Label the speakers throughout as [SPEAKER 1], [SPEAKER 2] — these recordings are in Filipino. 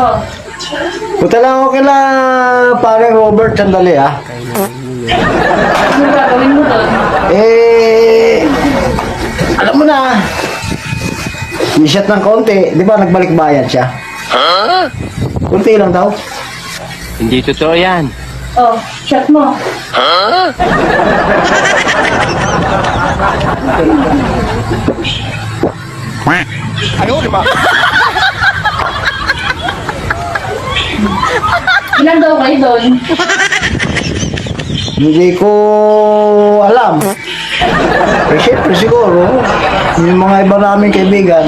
[SPEAKER 1] Oh.
[SPEAKER 2] Punta lang ako kila parang Robert, sandali ah.
[SPEAKER 1] Ano gagawin mo doon?
[SPEAKER 2] Alam mo na. I-shot ng konti. Di ba nagbalik bayad siya? Kunti lang daw.
[SPEAKER 3] Hindi totoo yan.
[SPEAKER 1] Oh, shot mo. Ilan daw kayo doon?
[SPEAKER 2] Hindi ko alam. Siyempre siguro, yung mga iba naming kaibigan.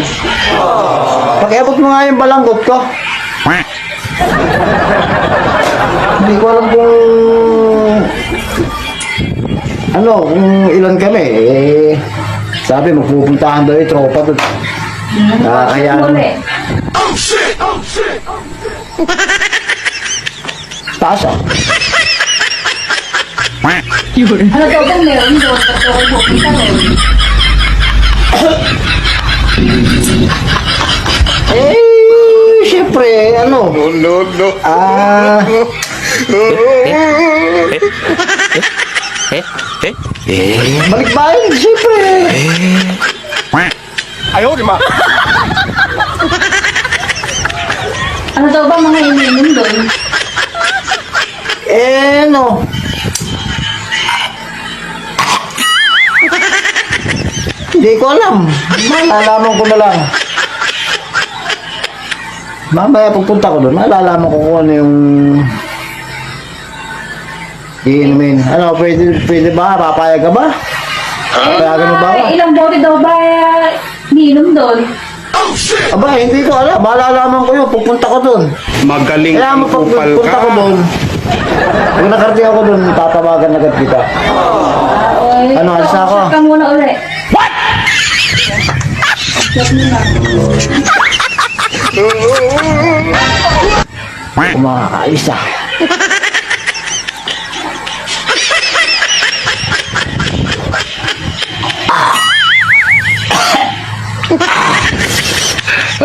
[SPEAKER 2] Pakiabot mo nga yung balanggot ko. Hindi ko alam kung kung ilan kami. Sabi, magpupuntahan daw yung tropa doon. Kaya
[SPEAKER 1] Muli.
[SPEAKER 2] taas ah.
[SPEAKER 1] Ano daw bang meron doon? Ba't ako pupunta doon?
[SPEAKER 2] Siyempre,
[SPEAKER 3] No.
[SPEAKER 2] balik bayan, siyempre.
[SPEAKER 1] Ano daw ba mga iniinom doon?
[SPEAKER 2] Hindi ko alam. Malalaman ko na lang. Mamaya pagpunta ko doon, malalaman ko kung ano yung iinumin. Pwede ba? Papayag ka ba? Papayagan mo ba ako?
[SPEAKER 1] Ilang bote daw ba iniinom doon?
[SPEAKER 2] Aba, hindi ko alam. Malalaman ko yun. Pupunta ko doon.
[SPEAKER 3] Magaling
[SPEAKER 2] Kaya mo pagpunta ko doon, pag nakarating ako doon, tatawagan agad kita. Ano, alis na ako?
[SPEAKER 1] Shot ka muna uli. What? Shot mo na.
[SPEAKER 2] Kumakaalis ah.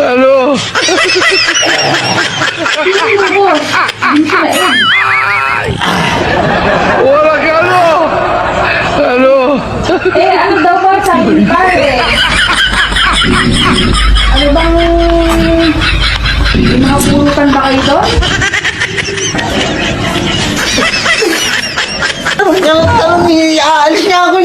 [SPEAKER 3] Ano? Wala ka ano? Ano?
[SPEAKER 1] Ano daw ba sabi ba Ano bang mga purutan ba kayo doon?
[SPEAKER 2] Anong aalis niya ako?